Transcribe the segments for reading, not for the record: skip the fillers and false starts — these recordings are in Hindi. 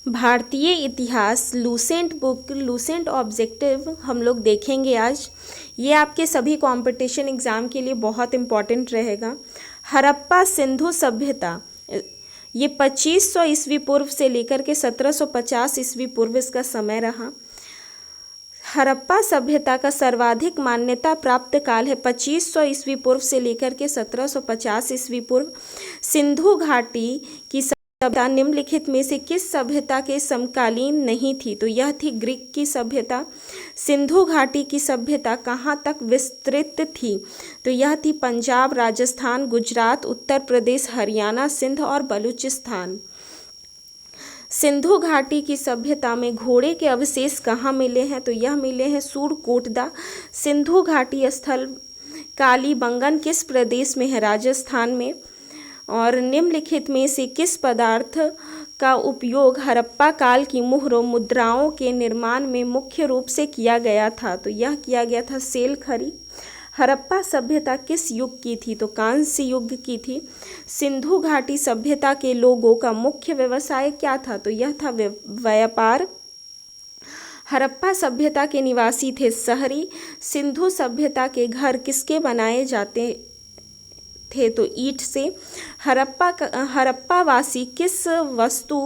भारतीय इतिहास लूसेंट बुक लूसेंट ऑब्जेक्टिव हम लोग देखेंगे आज। ये आपके सभी कंपटीशन एग्ज़ाम के लिए बहुत इम्पॉर्टेंट रहेगा। हड़प्पा सिंधु सभ्यता, ये 2500 ईस्वी पूर्व से लेकर के 1750 ईस्वी पूर्व इसका समय रहा। हड़प्पा सभ्यता का सर्वाधिक मान्यता प्राप्त काल है 2500 ईस्वी पूर्व से लेकर के 1750 ईस्वी पूर्व। सिंधु घाटी की सभ्यता निम्नलिखित में से किस सभ्यता के समकालीन नहीं थी? तो यह थी ग्रीक की सभ्यता। सिंधु घाटी की सभ्यता कहाँ तक विस्तृत थी? तो यह थी पंजाब, राजस्थान, गुजरात, उत्तर प्रदेश, हरियाणा, सिंध और बलूचिस्तान। सिंधु घाटी की सभ्यता में घोड़े के अवशेष कहाँ मिले हैं? तो यह मिले हैं सूरकोटदा। सिंधु घाटी स्थल कालीबंगन किस प्रदेश में है? राजस्थान में। और निम्नलिखित में से किस पदार्थ का उपयोग हड़प्पा काल की मुहरों मुद्राओं के निर्माण में मुख्य रूप से किया गया था? तो यह किया गया था सेल खरी। हड़प्पा सभ्यता किस युग की थी? तो कांस्य युग की थी। सिंधु घाटी सभ्यता के लोगों का मुख्य व्यवसाय क्या था? तो यह था व्यापार। हड़प्पा सभ्यता के निवासी थे शहरी। सिंधु सभ्यता के घर किसके बनाए जाते थे? तो ईंट से। हड़प्पा वासी किस वस्तु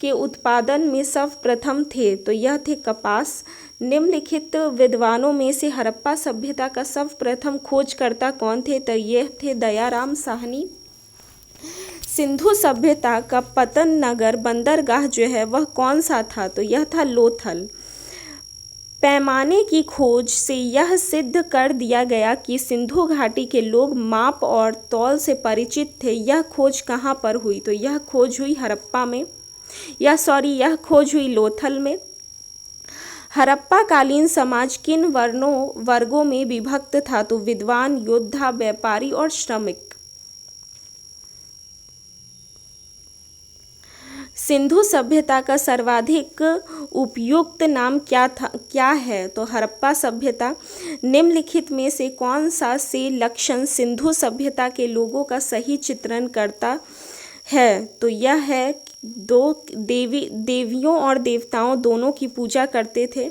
के उत्पादन में सर्वप्रथम थे? तो यह थे कपास। निम्नलिखित विद्वानों में से हड़प्पा सभ्यता का सर्वप्रथम खोजकर्ता कौन थे? तो यह थे दयाराम साहनी। सिंधु सभ्यता का पतन नगर बंदरगाह जो है वह कौन सा था? तो यह था लोथल। पैमाने की खोज से यह सिद्ध कर दिया गया कि सिंधु घाटी के लोग माप और तौल से परिचित थे। यह खोज कहाँ पर हुई? तो यह खोज हुई हड़प्पा में, यह खोज हुई लोथल में। हड़प्पा कालीन समाज किन वर्गों में विभक्त था? तो विद्वान, योद्धा, व्यापारी और श्रमिक। सिंधु सभ्यता का सर्वाधिक उपयुक्त नाम क्या है? तो हड़प्पा सभ्यता। निम्नलिखित में से कौन सा से लक्षण सिंधु सभ्यता के लोगों का सही चित्रण करता है? तो यह है दो देवियों और देवताओं दोनों की पूजा करते थे।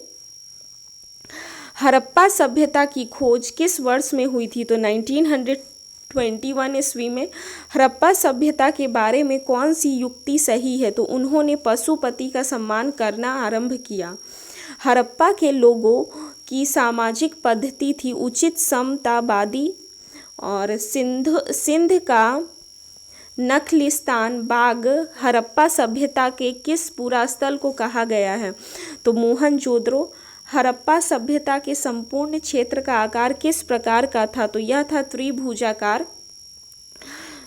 हड़प्पा सभ्यता की खोज किस वर्ष में हुई थी? तो 1921 ईस्वी में। हड़प्पा सभ्यता के बारे में कौन सी युक्ति सही है? तो उन्होंने पशुपति का सम्मान करना आरंभ किया। हड़प्पा के लोगों की सामाजिक पद्धति थी उचित समतावादी। और सिंध का नखलिस्तान बाग हड़प्पा सभ्यता के किस पुरास्थल को कहा गया है? तो मोहनजोदड़ो। हड़प्पा सभ्यता के संपूर्ण क्षेत्र का आकार किस प्रकार का था? तो यह था त्रिभुजाकार।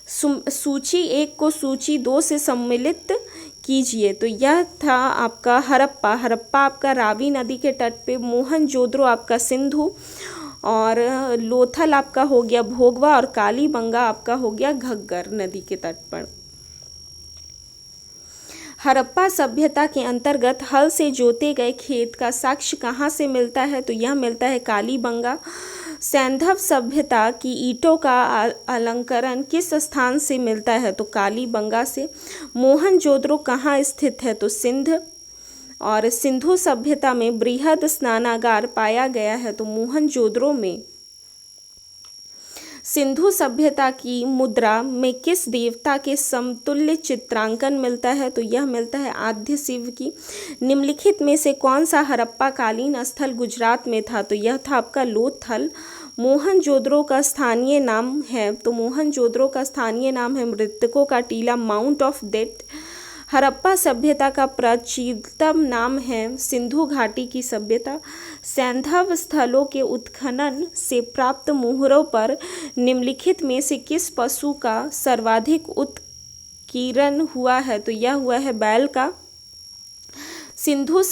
सूची 1 को सूची 2 से सम्मिलित कीजिए। तो यह था आपका हड़प्पा आपका रावी नदी के तट पे, मोहनजोदड़ो आपका सिंधु, और लोथल आपका हो गया भोगवा, और कालीबंगा आपका हो गया घग्गर नदी के तट पर। हड़प्पा सभ्यता के अंतर्गत हल से जोते गए खेत का साक्ष्य कहाँ से मिलता है? तो यह मिलता है कालीबंगा। सैंधव सभ्यता की ईंटों का अलंकरण किस स्थान से मिलता है? तो कालीबंगा से। मोहनजोदड़ो कहाँ स्थित है? तो सिंध। और सिंधु सभ्यता में बृहद स्नानागार पाया गया है? तो मोहनजोदड़ो में। सिंधु सभ्यता की मुद्रा में किस देवता के समतुल्य चित्रांकन मिलता है? तो यह मिलता है आद्य शिव की। निम्नलिखित में से कौन सा हड़प्पा कालीन स्थल गुजरात में था? तो यह था आपका लोथल। मोहनजोदड़ो का स्थानीय नाम है? तो मोहनजोदड़ो का स्थानीय नाम है मृतकों का टीला, माउंट ऑफ डेड। हड़प्पा सभ्यता का प्राचीनतम नाम है सिंधु घाटी की सभ्यता। सैंधव स्थलों के उत्खनन से प्राप्त मोहरों पर निम्नलिखित में से किस पशु का सर्वाधिक उत्कीर्णन हुआ है? तो यह हुआ है बैल का। सिंधु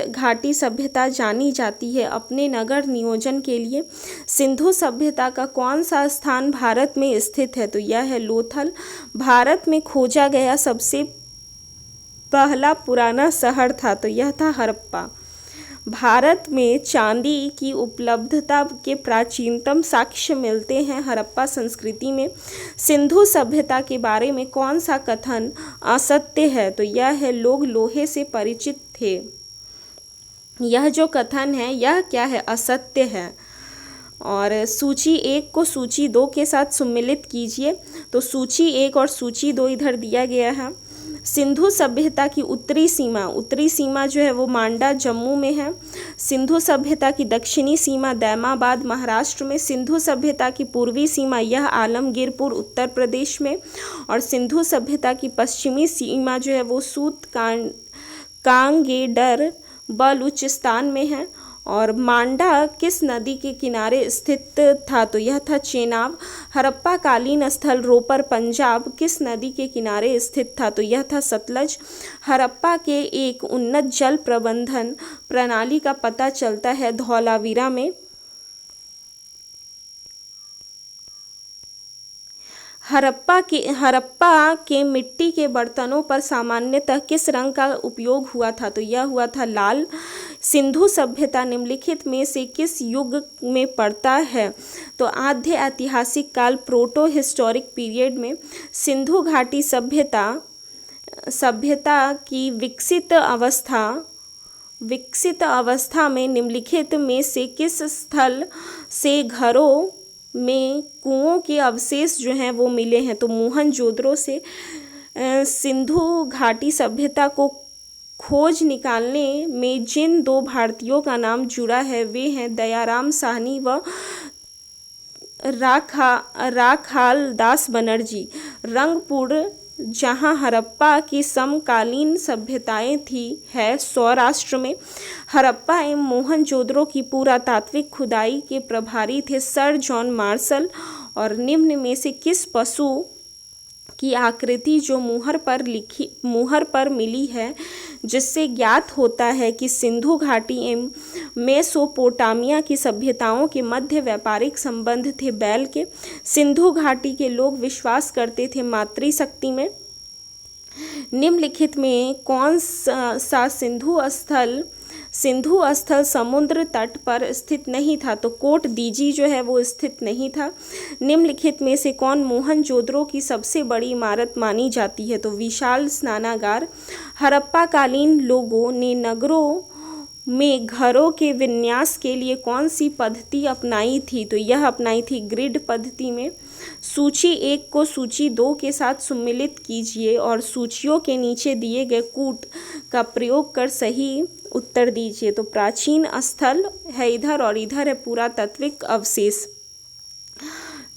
घाटी सभ्यता जानी जाती है अपने नगर नियोजन के लिए। सिंधु सभ्यता का कौन सा स्थान भारत में स्थित है? तो यह है लोथल। भारत में खोजा गया सबसे पहला पुराना शहर था? तो यह था हड़प्पा। भारत में चांदी की उपलब्धता के प्राचीनतम साक्ष्य मिलते हैं हड़प्पा संस्कृति में। सिंधु सभ्यता के बारे में कौन सा कथन असत्य है? तो यह है लोग लोहे से परिचित थे। यह जो कथन है यह क्या है? असत्य है। और सूची 1 को सूची 2 के साथ सम्मिलित कीजिए। तो सूची 1 और सूची 2 इधर दिया गया है। सिंधु सभ्यता की उत्तरी सीमा जो है वो मांडा जम्मू में है। सिंधु सभ्यता की दक्षिणी सीमा दैमाबाद महाराष्ट्र में। सिंधु सभ्यता की पूर्वी सीमा यह आलमगीरपुर उत्तर प्रदेश में। और सिंधु सभ्यता की पश्चिमी सीमा जो है वो सूत कांगेडर बलूचिस्तान में है। और मांडा किस नदी के किनारे स्थित था? तो यह था चेनाब। हड़प्पा कालीन स्थल रोपर पंजाब किस नदी के किनारे स्थित था? तो यह था सतलज। हड़प्पा के एक उन्नत जल प्रबंधन प्रणाली का पता चलता है धौलावीरा में। हड़प्पा के मिट्टी के बर्तनों पर सामान्यतः किस रंग का उपयोग हुआ था? तो यह हुआ था लाल। सिंधु सभ्यता निम्नलिखित में से किस युग में पड़ता है? तो आद्य ऐतिहासिक काल प्रोटो हिस्टोरिक पीरियड में। सिंधु घाटी सभ्यता की विकसित अवस्था में निम्नलिखित में से किस स्थल से घरों में कुओं के अवशेष जो हैं वो मिले हैं? तो मोहनजोदड़ो से। सिंधु घाटी सभ्यता को खोज निकालने में जिन 2 भारतीयों का नाम जुड़ा है वे हैं दयाराम साहनी व राखाल दास बनर्जी। रंगपुर जहां हड़प्पा की समकालीन सभ्यताएं थी है सौराष्ट्र में। हड़प्पा एवं मोहनजोदड़ो की पुरातात्विक खुदाई के प्रभारी थे सर जॉन मार्शल। और निम्न में से किस पशु की आकृति जो मुहर पर मिली है जिससे ज्ञात होता है कि सिंधु घाटी एवं मेसोपोटामिया की सभ्यताओं के मध्य व्यापारिक संबंध थे बैल के। सिंधु घाटी के लोग विश्वास करते थे मातृशक्ति में। निम्नलिखित में कौन सा सिंधु स्थल समुद्र तट पर स्थित नहीं था? तो कोट दीजी जो है वो स्थित नहीं था। निम्नलिखित में से कौन मोहनजोदड़ो की सबसे बड़ी इमारत मानी जाती है? तो विशाल स्नानागार। हड़प्पा कालीन लोगों ने नगरों में घरों के विन्यास के लिए कौन सी पद्धति अपनाई थी? तो यह अपनाई थी ग्रिड पद्धति में। सूची 1 को सूची 2 के साथ सम्मिलित कीजिए और सूचियों के नीचे दिए गए कूट का प्रयोग कर सही उत्तर दीजिए। तो प्राचीन स्थल है इधर और इधर है पुरातात्विक अवशेष।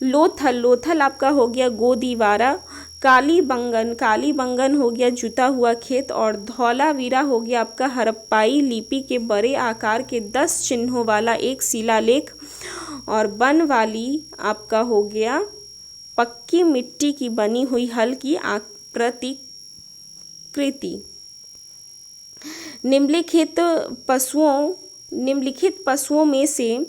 लोथल आपका हो गया गोदीवारा। कालीबंगन हो गया जुता हुआ खेत। और धौलावीरा हो गया आपका हड़प्पाई लिपि के बड़े आकार के 10 चिन्हों वाला एक शिलालेख। और बनवाली आपका हो गया पक्की मिट्टी की बनी हुई हल की प्रतिकृति। निम्नलिखित पशुओं में से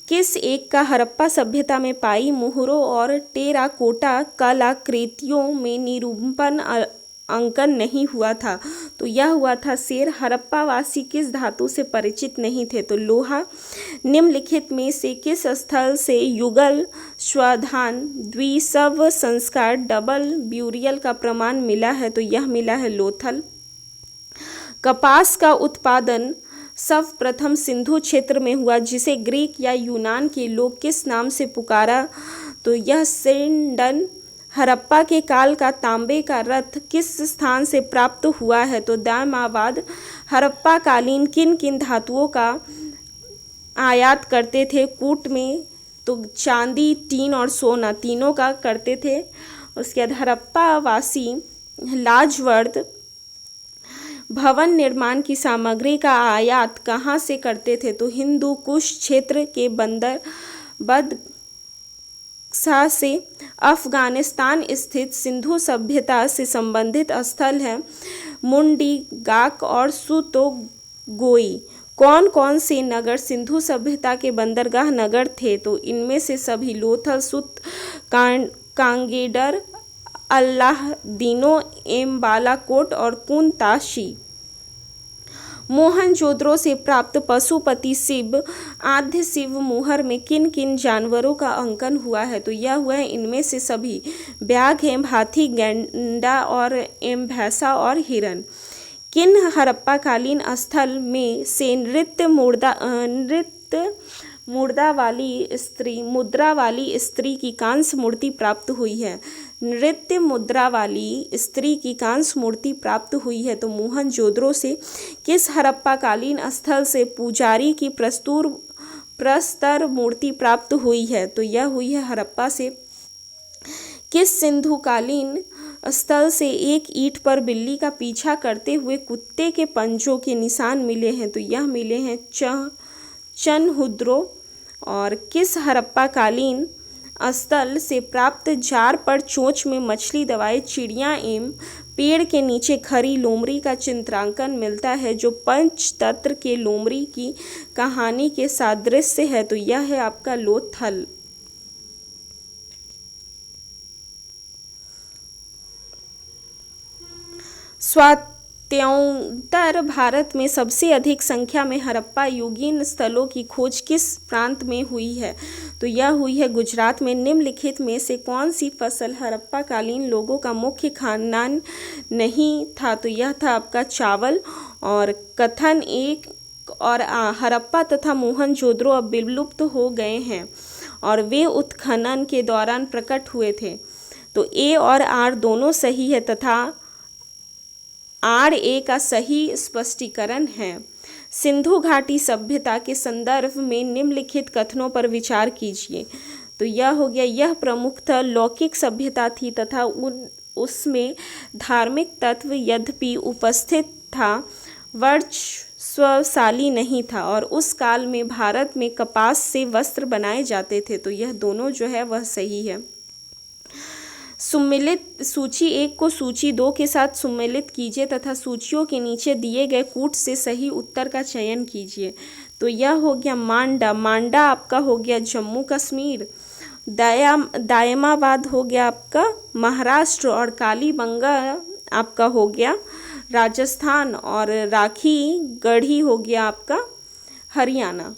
किस एक का हड़प्पा सभ्यता में पाई मोहरों और टेराकोटा कलाकृतियों में निरूपण अंकन नहीं हुआ था? तो यह हुआ था शेर। हड़प्पा वासी किस धातु से परिचित नहीं थे? तो लोहा। निम्नलिखित में से किस स्थल से युगल स्वाधान द्विशव संस्कार डबल ब्यूरियल का प्रमाण मिला है? तो यह मिला है लोथल। कपास का उत्पादन सर्वप्रथम सिंधु क्षेत्र में हुआ जिसे ग्रीक या यूनान के लोग किस नाम से पुकारा? तो यह सिंडन। हड़प्पा के काल का तांबे का रथ किस स्थान से प्राप्त हुआ है? तो दैमाबाद। हड़प्पा कालीन किन किन धातुओं का आयात करते थे कूट में? तो चांदी, टीन और सोना तीनों का करते थे। उसके बाद हड़प्पा वासी लाजवर्द भवन निर्माण की सामग्री का आयात कहाँ से करते थे? तो हिंदू कुश क्षेत्र के बदख्शां से। अफगानिस्तान स्थित सिंधु सभ्यता से संबंधित स्थल है मुंडी गाक और सुतोगोई। कौन कौन से नगर सिंधु सभ्यता के बंदरगाह नगर थे? तो इनमें से सभी लोथल, सुत, कांगेडर, अल्लादीनो, एम बालाकोट और कुनताशी। मोहनजोदड़ो से प्राप्त पशुपति शिव आद्य शिव मोहर में किन किन जानवरों का अंकन हुआ है? तो यह हुआ है इनमें से सभी व्याघ्र एवं हाथी, गैंडा और एवं भैंसा और हिरन। किन हड़प्पाकालीन स्थल में से मुद्रा वाली स्त्री की कांस्य मूर्ति प्राप्त हुई है? नृत्य मुद्रा वाली स्त्री की कांस्य मूर्ति प्राप्त हुई है तो मोहनजोदड़ो से। किस हड़प्पाकालीन स्थल से पुजारी की प्रस्तर मूर्ति प्राप्त हुई है? तो यह हुई है हड़प्पा से। किस सिंधुकालीन स्थल से एक ईंट पर बिल्ली का पीछा करते हुए कुत्ते के पंजों के निशान मिले हैं? तो यह मिले हैं चनहुद्रो। और किस हड़प्पाकालीन स्थल से प्राप्त जार पर चोंच में मछली दबाए चिड़िया एवं पेड़ के नीचे खड़ी लोमड़ी का चित्रांकन मिलता है जो पंचतंत्र के लोमड़ी की कहानी के सादृश्य है? तो यह है आपका लोथल। स्वातंत्र्योत्तर भारत में सबसे अधिक संख्या में हड़प्पा युगीन स्थलों की खोज किस प्रांत में हुई है? तो यह हुई है गुजरात में। निम्नलिखित में से कौन सी फसल हड़प्पाकालीन लोगों का मुख्य खाद्यान्न नहीं था? तो यह था आपका चावल। और कथन एक और हड़प्पा तथा मोहनजोदड़ो अब विलुप्त हो गए हैं और वे उत्खनन के दौरान प्रकट हुए थे। तो ए और आर दोनों सही है तथा आर ए का सही स्पष्टीकरण है। सिंधु घाटी सभ्यता के संदर्भ में निम्नलिखित कथनों पर विचार कीजिए। तो यह हो गया, यह प्रमुखतः लौकिक सभ्यता थी तथा उसमें धार्मिक तत्व यद्यपि उपस्थित था वर्चस्वशाली नहीं था और उस काल में भारत में कपास से वस्त्र बनाए जाते थे। तो यह दोनों जो है वह सही है। सुमेलित सूची 1 को सूची 2 के साथ सुमेलित कीजिए तथा सूचियों के नीचे दिए गए कूट से सही उत्तर का चयन कीजिए। तो यह हो गया मांडा। मांडा आपका हो गया जम्मू कश्मीर। दायमाबाद हो गया आपका महाराष्ट्र और कालीबंगा आपका हो गया राजस्थान और राखी गढ़ी हो गया आपका हरियाणा।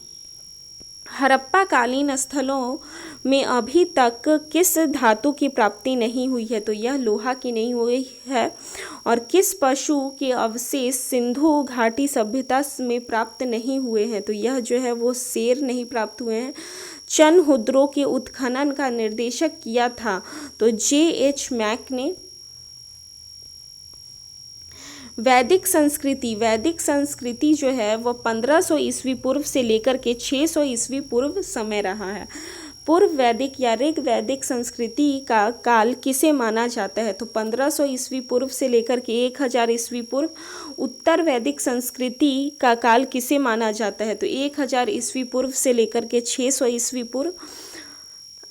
हड़प्पाकालीन स्थलों में अभी तक किस धातु की प्राप्ति नहीं हुई है? तो यह लोहा की नहीं हुई है। और किस पशु के अवशेष सिंधु घाटी सभ्यता में प्राप्त नहीं हुए हैं? तो यह जो है वो शेर नहीं प्राप्त हुए हैं। चनहुद्रो के उत्खनन का निर्देशक किया था तो J.H. मैक ने। वैदिक संस्कृति जो है वह 1500 ईस्वी पूर्व से लेकर के 600 ईस्वी पूर्व समय रहा है। पूर्व वैदिक या ऋग वैदिक संस्कृति का काल किसे माना जाता है? तो 1500 ईस्वी पूर्व से लेकर के 1000 ईस्वी पूर्व। उत्तर वैदिक संस्कृति का काल किसे माना जाता है? तो 1000 ईस्वी पूर्व से लेकर के 600 ईस्वी पूर्व।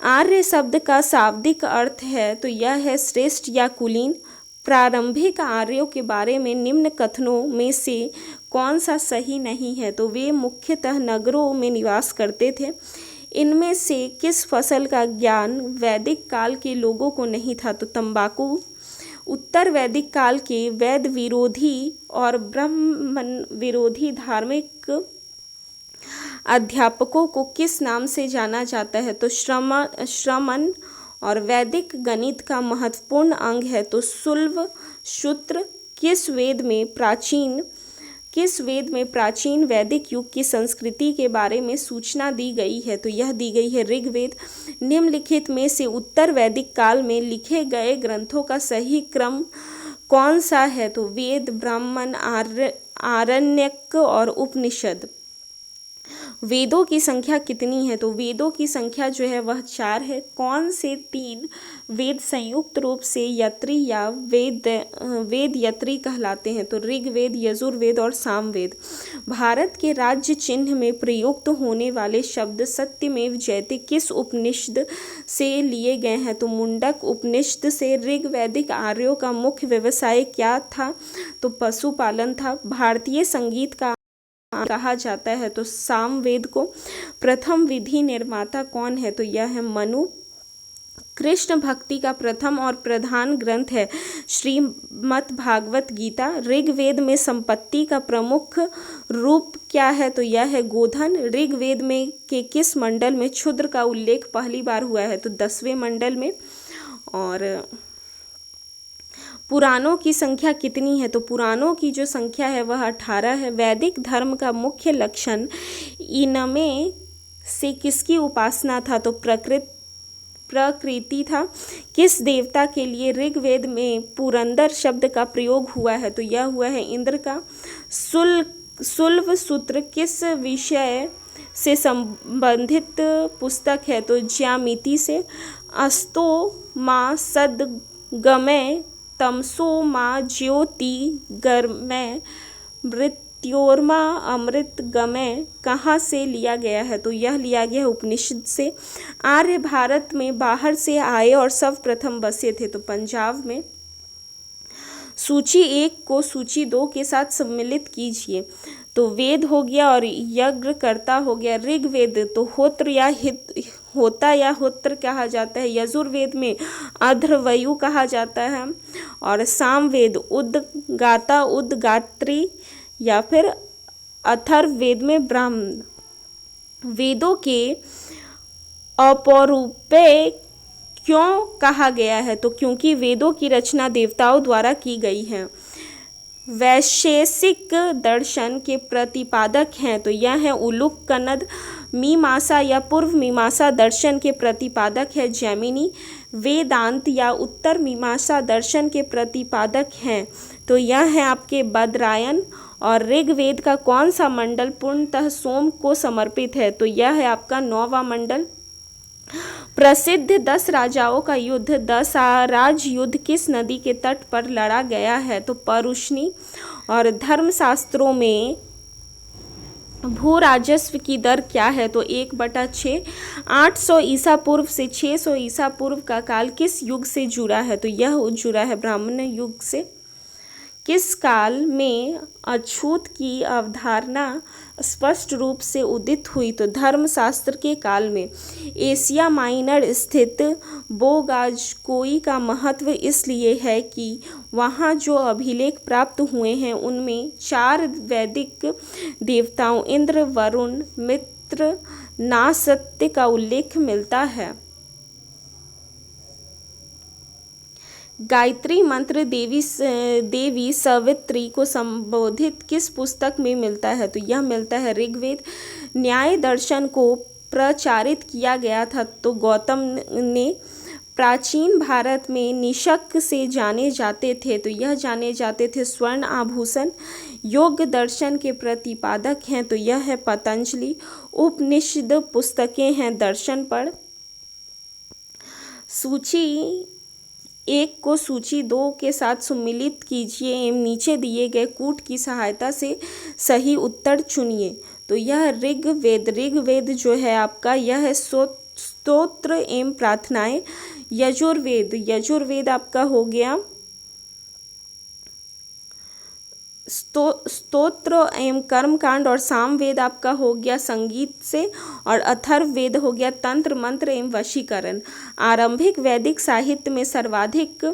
आर्य शब्द का शाब्दिक अर्थ है तो यह है श्रेष्ठ या कुलीन। प्रारंभिक आर्यों के बारे में निम्न कथनों में से कौन सा सही नहीं है? तो वे मुख्यतः नगरों में निवास करते थे। इनमें से किस फसल का ज्ञान वैदिक काल के लोगों को नहीं था? तो तंबाकू। उत्तर वैदिक काल के वेद विरोधी और ब्राह्मण विरोधी धार्मिक अध्यापकों को किस नाम से जाना जाता है? तो श्रमण। और वैदिक गणित का महत्वपूर्ण अंग है तो शुल्ब सूत्र। किस वेद में प्राचीन वैदिक युग की संस्कृति के बारे में सूचना दी गई है? तो यह दी गई है ऋग्वेद। निम्नलिखित में से उत्तर वैदिक काल में लिखे गए ग्रंथों का सही क्रम कौन सा है? तो वेद, ब्राह्मण, आरण्यक और उपनिषद। वेदों की संख्या कितनी है? तो वेदों की संख्या जो है वह 4 है। कौन से 3 वेद संयुक्त रूप से यत्री या वेद यत्री कहलाते हैं? तो ऋग्वेद, यजुर्वेद और सामवेद। भारत के राज्य चिन्ह में प्रयुक्त होने वाले शब्द सत्यमेव जयते किस उपनिषद से लिए गए हैं? तो मुंडक उपनिषद से। ऋग्वैदिक आर्यों का मुख्य व्यवसाय क्या था? तो पशुपालन था। भारतीय संगीत का कहा जाता है तो सामवेद को। प्रथम विधि निर्माता कौन है? तो यह है मनु। कृष्ण भक्ति का प्रथम और प्रधान ग्रंथ है श्रीमद् भागवत गीता। ऋग्वेद में संपत्ति का प्रमुख रूप क्या है? तो यह है गोधन। ऋग्वेद में के किस मंडल में क्षुद्र का उल्लेख पहली बार हुआ है? तो 10वें मंडल में। और पुराणों की संख्या कितनी है? तो पुराणों की जो संख्या है वह 18 है। वैदिक धर्म का मुख्य लक्षण इनमें से किसकी उपासना था? तो प्रकृति था। किस देवता के लिए ऋग्वेद में पुरंदर शब्द का प्रयोग हुआ है? तो यह हुआ है इंद्र का। शुल्ब सूत्र किस विषय से संबंधित पुस्तक है? तो ज्यामिति से। अस्तो मा सद्गमय तमसो मा ज्योतिर्गमय मृत्योर्मा अमृतगमय कहाँ से लिया गया है? तो यह लिया गया है उपनिषद से। आर्य भारत में बाहर से आए और सर्वप्रथम बसे थे? तो पंजाब में। सूची 1 को सूची 2 के साथ सम्मिलित कीजिए। तो वेद हो गया और यज्ञकर्ता हो गया। ऋग्वेद तो होता या होत्र कहा जाता है। यजुर्वेद में अध्वर्यु कहा जाता है। और सामवेद उद्गाता उद्गात्री या फिर अथर्ववेद में ब्राह्मण। वेदों के अपौरुषेय क्यों कहा गया है? तो क्योंकि वेदों की रचना देवताओं द्वारा की गई है। वैशेषिक दर्शन के प्रतिपादक हैं? तो यह है उलूक कनद। मीमांसा या पूर्व मीमांसा दर्शन के प्रतिपादक है जैमिनी। वेदांत या उत्तर मीमांसा दर्शन के प्रतिपादक हैं? तो यह है आपके बदरायन। और ऋग्वेद का कौन सा मंडल पूर्णतः सोम को समर्पित है? तो यह है आपका 9वां मंडल। प्रसिद्ध 10 राजाओं का युद्ध 10 राज युद्ध किस नदी के तट पर लड़ा गया है? तो परुष्णी। और धर्मशास्त्रों में भू राजस्व की दर क्या है? तो 1/6। 800 ईसा पूर्व से 600 ईसा पूर्व का काल किस युग से जुड़ा है? तो यह जुड़ा है ब्राह्मण युग से। किस काल में अछूत की अवधारणा स्पष्ट रूप से उदित हुई? तो धर्मशास्त्र के काल में। एशिया माइनर स्थित बोगाजकोई का महत्व इसलिए है कि वहाँ जो अभिलेख प्राप्त हुए हैं उनमें 4 वैदिक देवताओं इंद्र, वरुण, मित्र, नासत्य का उल्लेख मिलता है। गायत्री मंत्र देवी सवित्री को संबोधित किस पुस्तक में मिलता है? तो यह मिलता है ऋग्वेद। न्याय दर्शन को प्रचारित किया गया था तो गौतम ने। प्राचीन भारत में निषक से जाने जाते थे? तो यह जाने जाते थे स्वर्ण आभूषण। योग दर्शन के प्रतिपादक हैं? तो यह है पतंजलि। उपनिषद पुस्तकें हैं दर्शन पर। सूची 1 को सूची 2 के साथ सम्मिलित कीजिए एवं नीचे दिए गए कूट की सहायता से सही उत्तर चुनिए। तो यह ऋग्वेद जो है आपका यह है स्तोत्र एवं प्रार्थनाएं। यजुर्वेद आपका हो गया स्तोत्र एवं कर्मकांड। और सामवेद आपका हो गया संगीत से। और अथर्ववेद हो गया तंत्र मंत्र एवं वशीकरण। आरंभिक वैदिक साहित्य में सर्वाधिक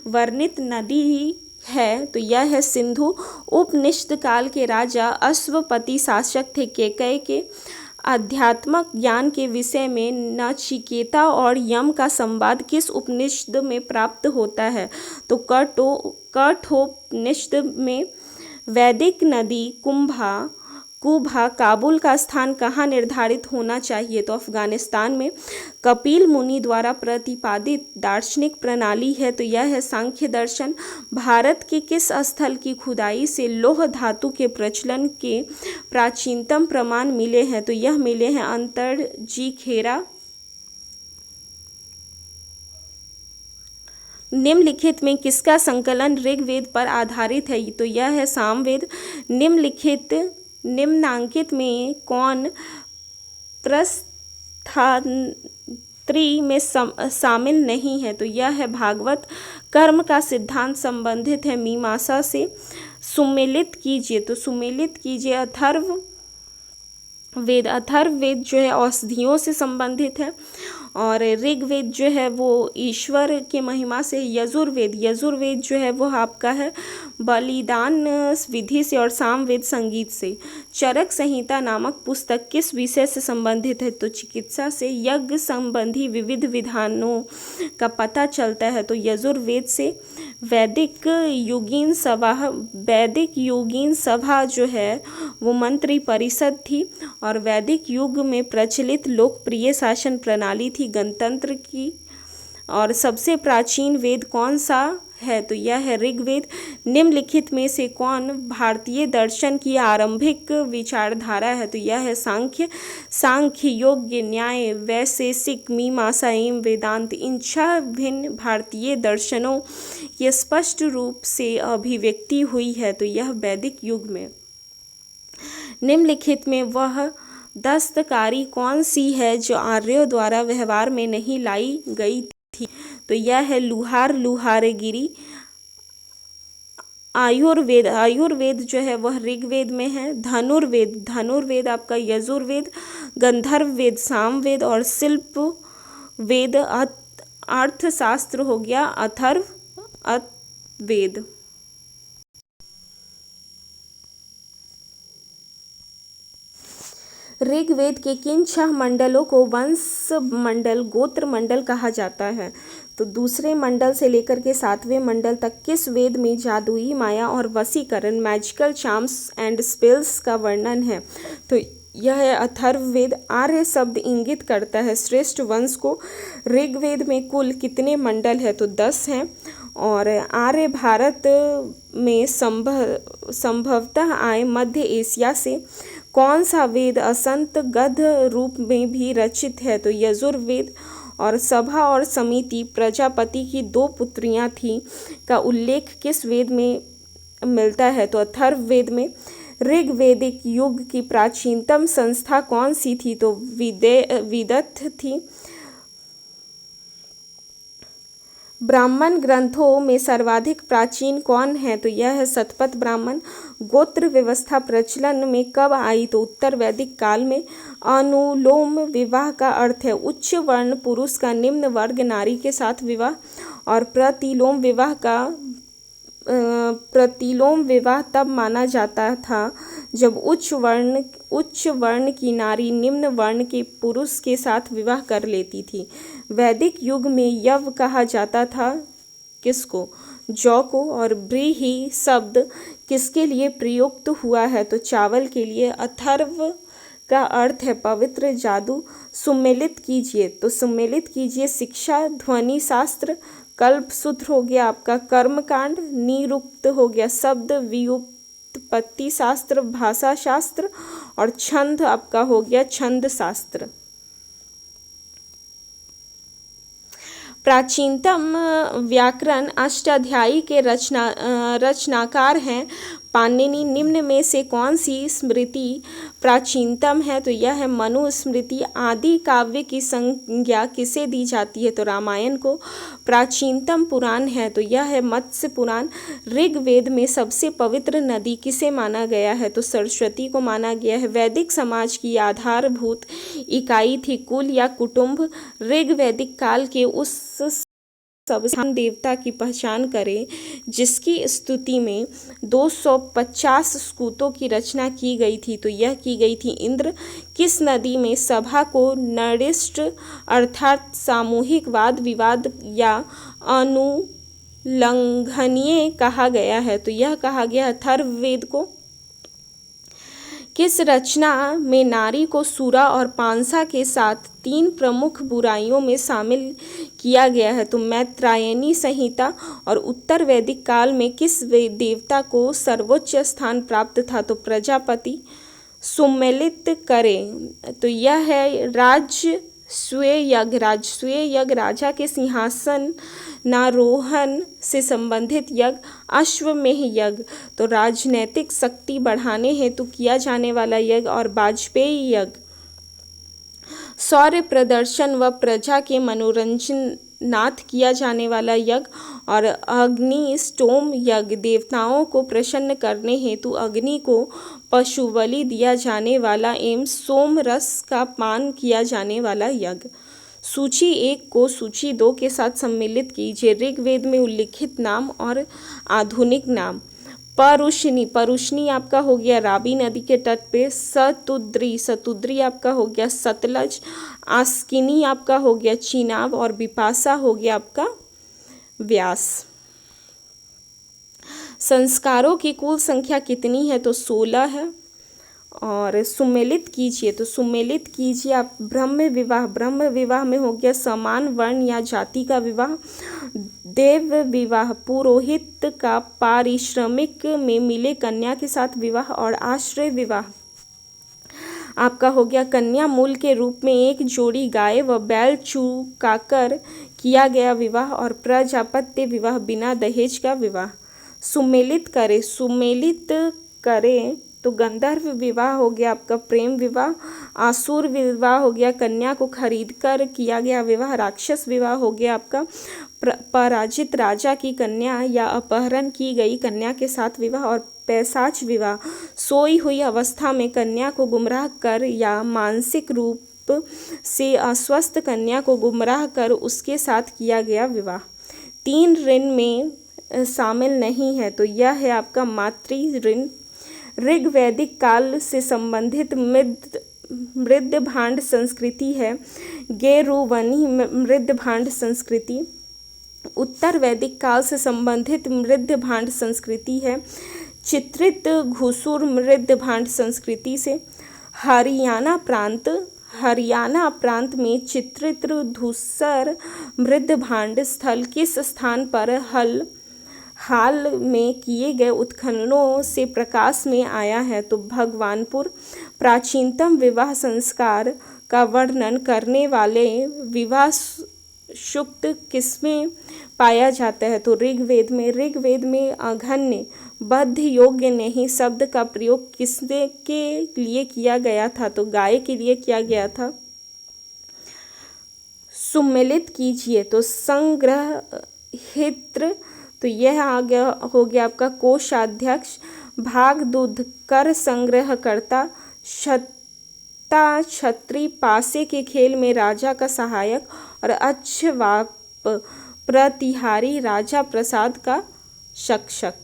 वर्णित नदी है? तो यह है सिंधु। उपनिषद काल के राजा अश्वपति शासक थे केकय के। आध्यात्मक ज्ञान के विषय में नचिकेता और यम का संवाद किस उपनिषद में प्राप्त होता है? तो कठोपनिषद में। वैदिक नदी कुभा काबुल का स्थान कहाँ निर्धारित होना चाहिए? तो अफगानिस्तान में। कपिल मुनि द्वारा प्रतिपादित दार्शनिक प्रणाली है? तो यह है सांख्य दर्शन। भारत के किस स्थल की खुदाई से लौह धातु के प्रचलन के प्राचीनतम प्रमाण मिले हैं? तो यह मिले हैं अंतरजीखेरा। निम्नलिखित में किसका संकलन ऋग्वेद पर आधारित है? तो यह है सामवेद। निम्नांकित में कौन प्रस्थात्री में शामिल नहीं है? तो यह है भागवत। कर्म का सिद्धांत संबंधित है मीमांसा से। सुमेलित कीजिए। तो सुमेलित कीजिए अथर्ववेद जो है औषधियों से संबंधित है। और ऋग्वेद जो है वो ईश्वर के महिमा से, यजुर्वेद जो है वो आपका है बलिदान विधि से और सामवेद संगीत से। चरक संहिता नामक पुस्तक किस विषय से संबंधित है? तो चिकित्सा से। यज्ञ संबंधी विविध विधानों का पता चलता है तो यजुर्वेद से। वैदिक योगीन सभा जो है वो मंत्री परिषद थी और वैदिक युग में प्रचलित लोकप्रिय शासन प्रणाली थी गणतंत्र की। और सबसे प्राचीन वेद कौन सा है? तो यह है ऋग्वेद। निम्नलिखित में से कौन भारतीय दर्शन की आरंभिक विचारधारा है? तो यह है सांख्य, योग, न्याय, वैशेषिक, मीमांसा एवं वेदांत। इन 6 भिन्न भारतीय दर्शनों की स्पष्ट रूप से अभिव्यक्ति हुई है तो यह वैदिक युग में। निम्नलिखित में वह दस्तकारी कौन सी है जो आर्यों द्वारा व्यवहार में नहीं लाई गई थी? तो यह है लुहारगिरी। आयुर्वेद जो है वह ऋग्वेद में है। धनुर्वेद आपका यजुर्वेद। गंधर्व वेद सामवेद और शिल्प वेद अर्थशास्त्र हो गया अथर्ववेद। ऋग्वेद के किन 6 मंडलों को वंश मंडल, गोत्र मंडल कहा जाता है? तो दूसरे मंडल से लेकर के 7वें मंडल तक किस वेद में जादुई माया और वशीकरण, मैजिकल चार्म्स एंड स्पेल्स का वर्णन है? तो यह है अथर्ववेद। आर्य शब्द इंगित करता है श्रेष्ठ वंश को। ऋग्वेद में कुल कितने मंडल है? तो 10 हैं। और आर्य भारत में संभवतः आए मध्य एशिया से। कौन सा वेद असंत गद्य रूप में भी रचित है? तो यजुर्वेद। और सभा और समिति प्रजापति की 2 पुत्रियां थीं का उल्लेख किस वेद में मिलता है? तो अथर्ववेद में। ऋग्वैदिक युग की प्राचीनतम संस्था कौन सी थी? तो विदथ थी। ब्राह्मण ग्रंथों में सर्वाधिक प्राचीन कौन है? तो यह है शतपथ ब्राह्मण। गोत्र व्यवस्था प्रचलन में कब आई? तो उत्तर वैदिक काल में। अनुलोम विवाह का अर्थ है उच्च वर्ण पुरुष का निम्न वर्ग नारी के साथ विवाह। और प्रतिलोम विवाह तब माना जाता था जब उच्च वर्ण की नारी निम्न वर्ण के पुरुष के साथ विवाह कर लेती थी। वैदिक युग में यव कहा जाता था किसको? जौ को। और ब्रीहि शब्द किसके लिए प्रयुक्त हुआ है? तो चावल के लिए। अथर्व का अर्थ है पवित्र, जादू। सुमेलित कीजिए, तो सुमेलित कीजिए शिक्षा, ध्वनि शास्त्र। कल्पसूत्र हो गया आपका कर्मकांड। निरुक्त हो गया शब्द व्युत्पत्ति शास्त्र, भाषा शास्त्र। और छंद आपका हो गया छंद शास्त्र। प्राचीनतम व्याकरण अष्टाध्यायी के रचनाकार हैं पाणिनि। निम्न में से कौन सी स्मृति प्राचीनतम है? तो यह है मनुस्मृति। आदि काव्य की संज्ञा किसे दी जाती है? तो रामायण को। प्राचीनतम पुराण है तो यह है मत्स्य पुराण। ऋग्वेद में सबसे पवित्र नदी किसे माना गया है? तो सरस्वती को माना गया है। वैदिक समाज की आधारभूत इकाई थी कुल या कुटुंब। ऋग्वैदिक काल के उस सबसे देवता की पहचान करें जिसकी स्तुति में 250 स्तुतियों की रचना की गई थी। तो यह की गई थी इंद्र। किस नदी में सभा को नडिष्ट अर्थात सामूहिक वाद विवाद या अनुल्लंघनीय कहा गया है? तो यह कहा गया अथर्ववेद को। किस रचना में नारी को सूरा और पांसा के साथ 3 प्रमुख बुराइयों में शामिल किया गया है? तो मैत्रायणी संहिता। और उत्तर वैदिक काल में किस देवता को सर्वोच्च स्थान प्राप्त था? तो प्रजापति। सुमेलित करें, तो यह है राजसूय यज्ञ राजा के सिंहासन नारोहण से संबंधित यज्ञ। अश्वमेध यज्ञ तो राजनैतिक शक्ति बढ़ाने हेतु किया जाने वाला यज्ञ। और वाजपेयी यज्ञ शौर्य प्रदर्शन व प्रजा के मनोरंजनार्थ किया जाने वाला यज्ञ। और अग्निष्टोम यज्ञ देवताओं को प्रसन्न करने हेतु अग्नि को पशु बलि दिया जाने वाला एवं सोम रस का पान किया जाने वाला यज्ञ। सूची 1 को सूची 2 के साथ सम्मिलित कीजिए। ऋग्वेद में उल्लिखित नाम और आधुनिक नाम। परुष्णी, परुष्णी आपका हो गया रावी नदी के तट पे। सतुद्री, सतुद्री आपका हो गया सतलज। आस्किनी आपका हो गया चिनाब और बिपाशा हो गया आपका व्यास। संस्कारों की कुल संख्या कितनी है? तो 16 है। और सुमेलित कीजिए, तो सुमेलित कीजिए आप। ब्रह्म विवाह, ब्रह्म विवाह में हो गया समान वर्ण या जाति का विवाह। देव विवाह, पुरोहित का पारिश्रमिक में मिले कन्या के साथ विवाह। और आश्रय विवाह आपका हो गया कन्या मूल के रूप में एक जोड़ी गाय व बैल चुकाकर किया गया विवाह। और प्रजापत्य विवाह, बिना दहेज का विवाह। सुमेलित करें, सुमेलित करें तो गंधर्व विवाह हो गया आपका प्रेम विवाह। आसुर विवाह हो गया कन्या को खरीद कर किया गया विवाह। राक्षस विवाह हो गया आपका पराजित राजा की कन्या या अपहरण की गई कन्या के साथ विवाह। और पैशाच विवाह, सोई हुई अवस्था में कन्या को गुमराह कर या मानसिक रूप से अस्वस्थ कन्या को गुमराह कर उसके साथ किया गया विवाह। 3 ऋण में शामिल नहीं है, तो यह है आपका मातृ ऋण। ऋग्वैदिक काल से संबंधित मृद भांड संस्कृति है गेरुवनी मृद भांड संस्कृति। उत्तर वैदिक काल से संबंधित मृद भांड संस्कृति है चित्रित घुसूर मृद भांड संस्कृति से। हरियाणा प्रांत में चित्रित धूसर मृद भांड स्थल किस स्थान पर हाल में किए गए उत्खननों से प्रकाश में आया है? तो भगवानपुर। प्राचीनतम विवाह संस्कार का वर्णन करने वाले विवाह सूक्त किसमें पाया जाता है? तो ऋग्वेद में। ऋग्वेद में अघन्य, बद्ध, योग्य नहीं शब्द का प्रयोग किसके लिए किया गया था? तो गाय के लिए किया गया था। सुमेलित कीजिए, तो संग्रहित्र, तो यह आ गया हो गया आपका कोषाध्यक्ष। भाग दूध कर संग्रहकर्ता। छत्ता छत्री, पासे के खेल में राजा का सहायक। और अच्छवाप प्रतिहारी, राजा प्रसाद का शिक्षक।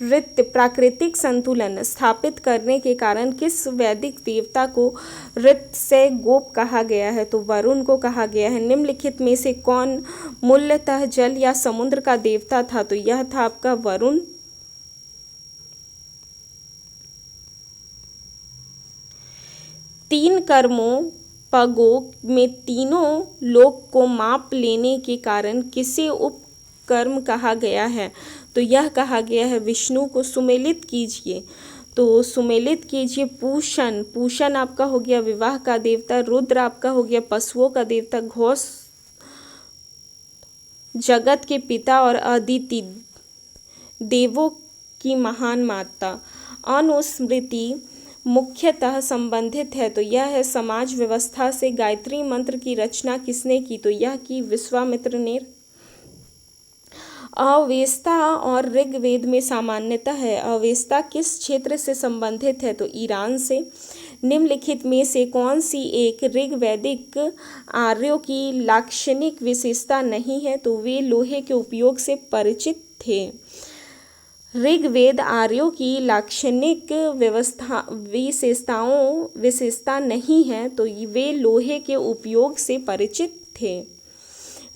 ऋत, प्राकृतिक संतुलन स्थापित करने के कारण किस वैदिक देवता को ऋत से गोप कहा गया है? तो वरुण को कहा गया है। निम्नलिखित में से कौन मूलतः जल या समुद्र का देवता था? तो यह था आपका वरुण। तीन कर्मों पगों में तीनों लोक को माप लेने के कारण किसे उपकर्म कहा गया है? तो यह कहा गया है विष्णु को। सुमेलित कीजिए, तो सुमेलित कीजिए। पूषण, पूषण आपका हो गया विवाह का देवता। रुद्र आपका हो गया पशुओं का देवता। घोष जगत के पिता और अदिति देवों की महान माता। अनुस्मृति मुख्यतः संबंधित है, तो यह है समाज व्यवस्था से। गायत्री मंत्र की रचना किसने की? तो यह की विश्वामित्र ने। अवेस्ता और ऋग्वेद में सामान्यता है। अवेस्ता किस क्षेत्र से संबंधित है? तो ईरान से। निम्नलिखित में से कौन सी एक ऋग्वैदिक आर्यों की लाक्षणिक विशेषता नहीं है? तो वे लोहे के उपयोग से परिचित थे। ऋग्वेद आर्यों की लाक्षणिक विशेषता नहीं है, तो वे लोहे के उपयोग से परिचित थे।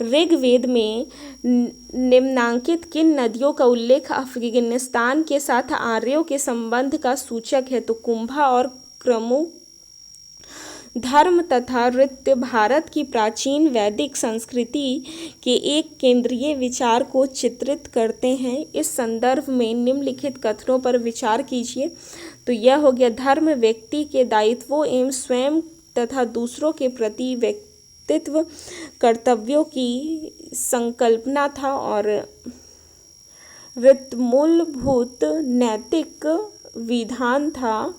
ऋग्वेद में निम्नांकित किन नदियों का उल्लेख अफगानिस्तान के साथ आर्यों के संबंध का सूचक है? तो कुंभा और क्रमु। धर्म तथा नृत्य भारत की प्राचीन वैदिक संस्कृति के एक केंद्रीय विचार को चित्रित करते हैं। इस संदर्भ में निम्नलिखित कथनों पर विचार कीजिए। तो यह हो गया धर्म व्यक्ति के दायित्वों एवं स्वयं तथा दूसरों के प्रति व्यक्तित्व कर्तव्यों की संकल्पना था। और नृत्य मूलभूत नैतिक विधान था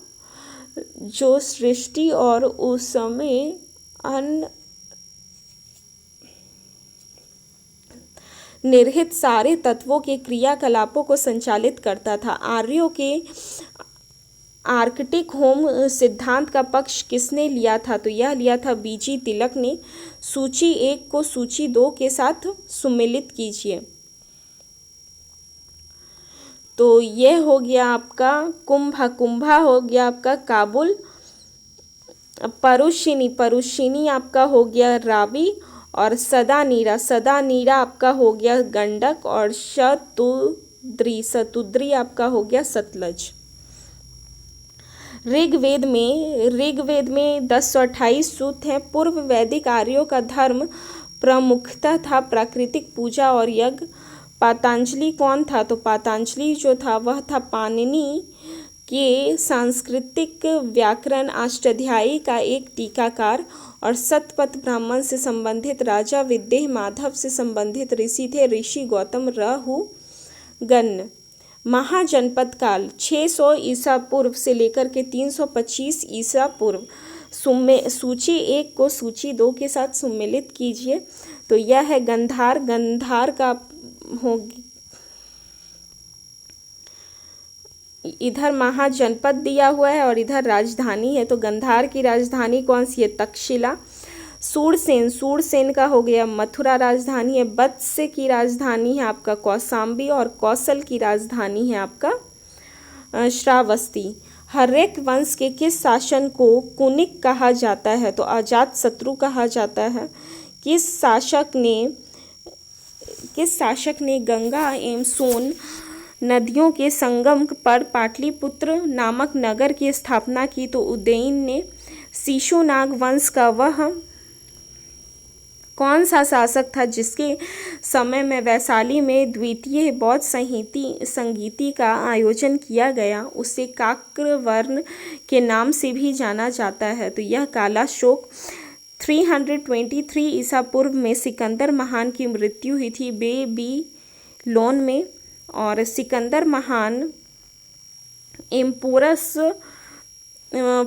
जो सृष्टि और उस समय निहित सारे तत्वों के क्रियाकलापों को संचालित करता था। आर्यों के आर्कटिक होम सिद्धांत का पक्ष किसने लिया था? तो यह लिया था बीजी तिलक ने। सूची 1 को सूची 2 के साथ सुमेलित कीजिए। तो यह हो गया आपका कुंभा, कुंभा हो गया आपका काबुल। परुशिनी, परुशिनी आपका हो गया रावी। और सदानीरा, सदानीरा आपका हो गया गंडक। और शतुद्री, शतुद्री आपका हो गया सतलज। ऋग्वेद में 1028 सूक्त हैं। पूर्व वैदिक आर्यों का धर्म प्रमुखता था प्राकृतिक पूजा और यज्ञ। पातंजलि कौन था? तो पातंजलि जो था वह था पाणिनि के सांस्कृतिक व्याकरण अष्टाध्यायी का एक टीकाकार। और सतपथ ब्राह्मण से संबंधित राजा विदेह माधव से संबंधित ऋषि थे ऋषि गौतम रहुगण। महाजनपद काल 600 ईसा पूर्व से लेकर के 325 ईसा पूर्व। सूची 1 को सूची 2 के साथ सुमेलित कीजिए। तो यह है गंधार, गंधार का होगी, इधर महाजनपद दिया हुआ है और इधर राजधानी है। तो गंधार की राजधानी कौन सी है? तक्षशिला। सूरसेन, सूरसेन का हो गया मथुरा राजधानी है। वत्स की राजधानी है आपका कौशाम्बी। और कौशल की राजधानी है आपका श्रावस्ती। हर्यक वंश के किस शासन को कुनिक कहा जाता है? तो अजात शत्रु कहा जाता है। किस शासक ने गंगा एवं सोन नदियों के संगम पर पाटलिपुत्र नामक नगर की स्थापना की? तो उदयन ने। शिशुनाग वंश का वह कौन सा शासक था जिसके समय में वैशाली में द्वितीय बौद्ध संगीति का आयोजन किया गया? उसे काक्रवर्ण के नाम से भी जाना जाता है। तो यह कालाशोक। 323 ईसा पूर्व में सिकंदर महान की मृत्यु हुई थी बेबीलोन में। और सिकंदर महान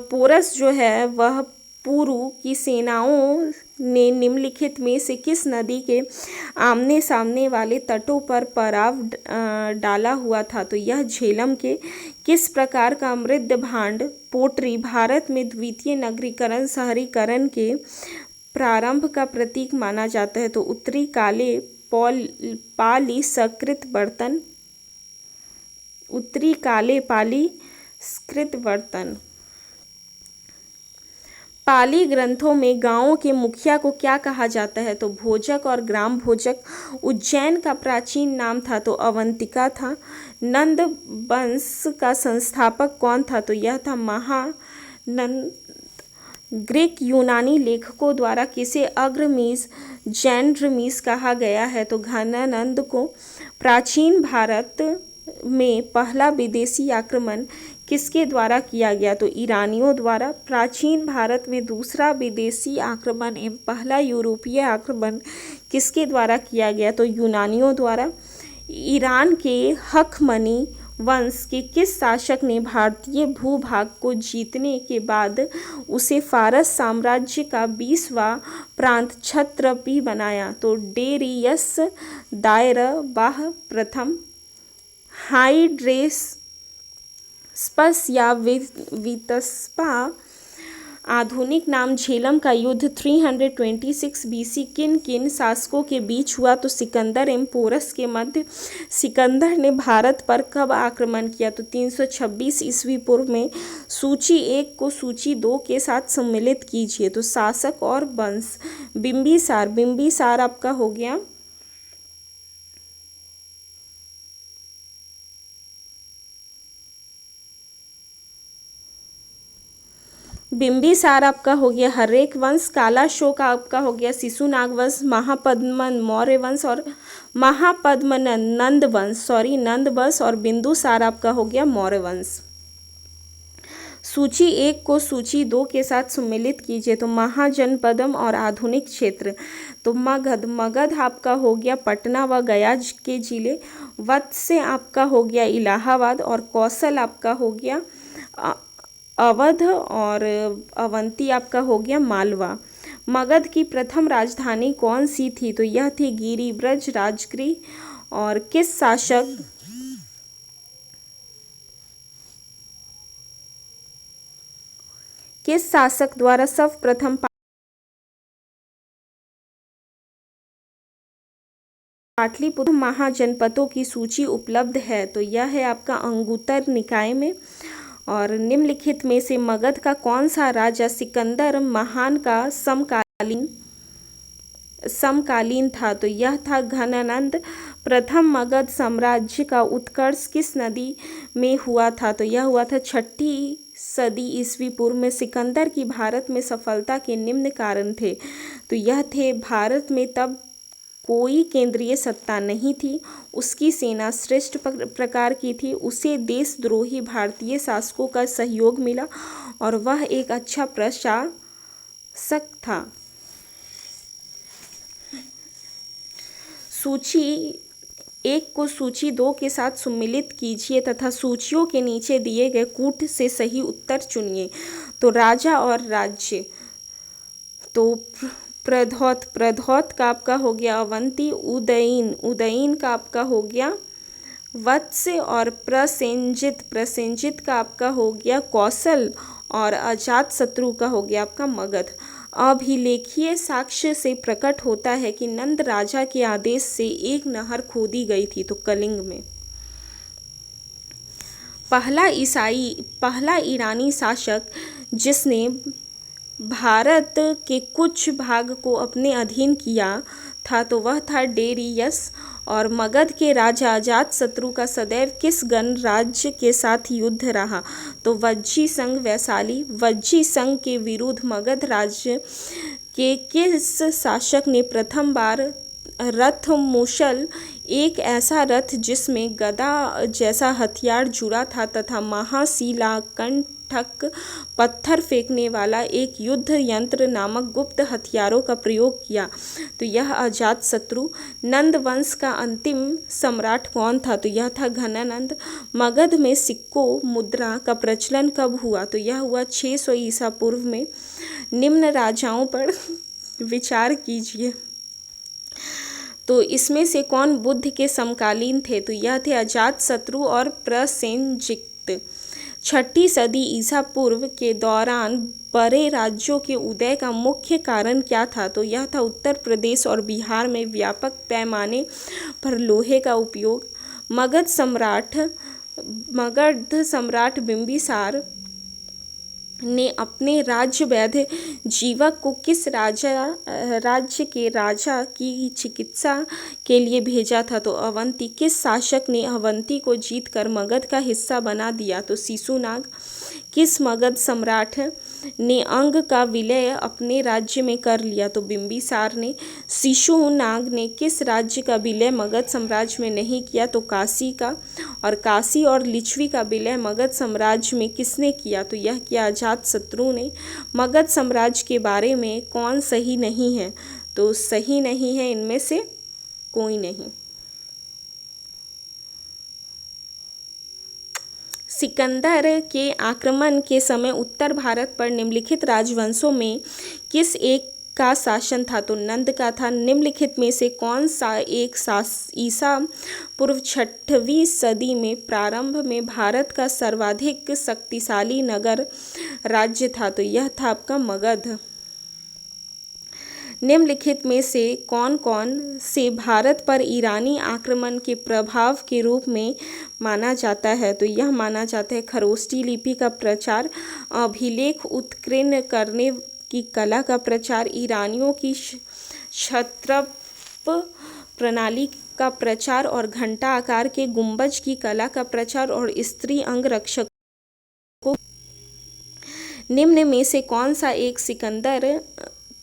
पोरस जो है वह पुरु की सेनाओं ने निम्नलिखित में से किस नदी के आमने सामने वाले तटों पर पड़ाव डाला हुआ था? तो यह झेलम के। किस प्रकार का मृद भांड पोटरी भारत में द्वितीय नगरीकरण शहरीकरण के प्रारंभ का प्रतीक माना जाता है? तो उत्तरी काले पालीसकृत बर्तन, उत्तरी काले पालीसकृत बर्तन। पाली ग्रंथों में गांवों के मुखिया को क्या कहा जाता है? तो भोजक और ग्राम भोजक। उज्जैन का प्राचीन नाम था तो अवंतिका था। नंद वंश का संस्थापक कौन था? तो यह था महानंद। ग्रीक यूनानी लेखकों द्वारा किसे अग्रमीज जैनड्रमीज कहा गया है? तो घनानंद को। प्राचीन भारत में पहला विदेशी आक्रमण किसके द्वारा किया गया? तो ईरानियों द्वारा। प्राचीन भारत में दूसरा विदेशी आक्रमण एवं पहला यूरोपीय आक्रमण किसके द्वारा किया गया? तो यूनानियों द्वारा। ईरान के हखमनी वंश के किस शासक ने भारतीय भूभाग को जीतने के बाद उसे फारस साम्राज्य का 20वां प्रांत क्षत्रपी बनाया? तो डेरियस दायरबाह प्रथम। हाइड्रेस्पस या वितस्पा आधुनिक नाम झेलम का युद्ध 326 बीसी किन किन शासकों के बीच हुआ? तो सिकंदर एवं पोरस के मध्य। सिकंदर ने भारत पर कब आक्रमण किया? तो 326 ईस्वी पूर्व में। सूची 1 को सूची 2 के साथ सम्मिलित कीजिए। तो शासक और वंश। बिंबिसार, बिंबिसार आपका हो गया बिंबिसार आपका हो गया हर्यक वंश। कालाशोक आपका हो गया शिशुनाग वंश। महापद्मन मौर्य वंश और महापद्मनन नंद वंश और बिंदुसार आपका हो गया मौर्य वंश। सूची 1 को सूची 2 के साथ सम्मिलित कीजिए। तो महाजनपदम और आधुनिक क्षेत्र। तो मगध आपका हो गया पटना व गया के जिले। वत्स आपका हो गया इलाहाबाद। और कौशल आपका हो गया अवध। और अवंती आपका हो गया मालवा। मगध की प्रथम राजधानी कौन सी थी? तो यह थी गिरिब्रज राजगृह। और किस शासक किस शासक द्वारा सर्वप्रथम पाटलिपुत्र महाजनपदों की सूची उपलब्ध है? तो यह है आपका अंगुत्तर निकाय में। और निम्नलिखित में से मगध का कौन सा राजा सिकंदर महान का समकालीन था? तो यह था घनानंद। प्रथम मगध साम्राज्य का उत्कर्ष किस नदी में हुआ था? तो यह हुआ था 6ठी सदी ईसवी पूर्व में। सिकंदर की भारत में सफलता के निम्न कारण थे। तो यह थे, भारत में तब कोई केंद्रीय सत्ता नहीं थी, उसकी सेना श्रेष्ठ प्रकार की थी, उसे देशद्रोही भारतीय शासकों का सहयोग मिला और वह एक अच्छा प्रशासक था। सूची 1 को सूची 2 के साथ सम्मिलित कीजिए तथा सूचियों के नीचे दिए गए कूट से सही उत्तर चुनिए। तो राजा और राज्य, तो प्रधौत का आपका हो गया अवंती, उदयीन का आपका हो गया वत्स और प्रसेंजित का आपका हो गया कौशल और अजातशत्रु का हो गया आपका मगध। अभिलेखीय साक्ष्य से प्रकट होता है कि नंद राजा के आदेश से एक नहर खोदी गई थी। तो कलिंग में। पहला ईरानी शासक जिसने भारत के कुछ भाग को अपने अधीन किया था तो वह था डेरियस। और मगध के राजा अजातशत्रु का सदैव किस गणराज्य के साथ युद्ध रहा? तो वज्जी संघ वैशाली। वज्जी संघ के विरुद्ध मगध राज्य के किस शासक ने प्रथम बार रथ मूसल, एक ऐसा रथ जिसमें गदा जैसा हथियार जुड़ा था तथा महाशिलाकंठक पत्थर फेंकने वाला एक युद्ध यंत्र नामक गुप्त हथियारों का प्रयोग किया? तो यह अजातशत्रु। नंद वंश का अंतिम सम्राट कौन था? तो यह था घनानंद। मगध में सिक्कों मुद्रा का प्रचलन कब हुआ? तो यह हुआ 600 ईसा पूर्व में। निम्न राजाओं पर विचार कीजिए। तो इसमें से कौन बुद्ध के समकालीन थे? तो यह थे अजातशत्रु और प्रसेनजित। 6ठी सदी ईसा पूर्व के दौरान बड़े राज्यों के उदय का मुख्य कारण क्या था? तो यह था उत्तर प्रदेश और बिहार में व्यापक पैमाने पर लोहे का उपयोग। मगध सम्राट बिंबिसार ने अपने राज्य वैध जीवक को किस राज्य के राजा की चिकित्सा के लिए भेजा था? तो अवंती। किस शासक ने अवंती को जीतकर मगध का हिस्सा बना दिया? तो शिशुनाग। किस मगध सम्राट ने अंग का विलय अपने राज्य में कर लिया? तो बिंबिसार ने। शिशुनाग ने किस राज्य का विलय मगध साम्राज्य में नहीं किया? तो काशी का। और काशी और लिच्छवी का विलय मगध साम्राज्य में किसने किया? तो यह किया अजातशत्रु ने। मगध साम्राज्य के बारे में कौन सही नहीं है? तो सही नहीं है इनमें से कोई नहीं। सिकंदर के आक्रमण के समय उत्तर भारत पर निम्नलिखित राजवंशों में किस एक का शासन था? तो नंद का था। निम्नलिखित में से कौन सा एक ईसा पूर्व 6वीं सदी में प्रारंभ में भारत का सर्वाधिक शक्तिशाली नगर राज्य था? तो यह था आपका मगध। निम्नलिखित में से कौन कौन से भारत पर ईरानी आक्रमण के प्रभाव के रूप में माना जाता है? तो यह माना जाता है खरोष्ठी लिपि का प्रचार, अभिलेख उत्कीर्ण करने की कला का प्रचार, ईरानियों की क्षत्रप प्रणाली का प्रचार और घंटा आकार के गुंबज की कला का प्रचार और स्त्री अंगरक्षकों। निम्न में से कौन सा एक सिकंदर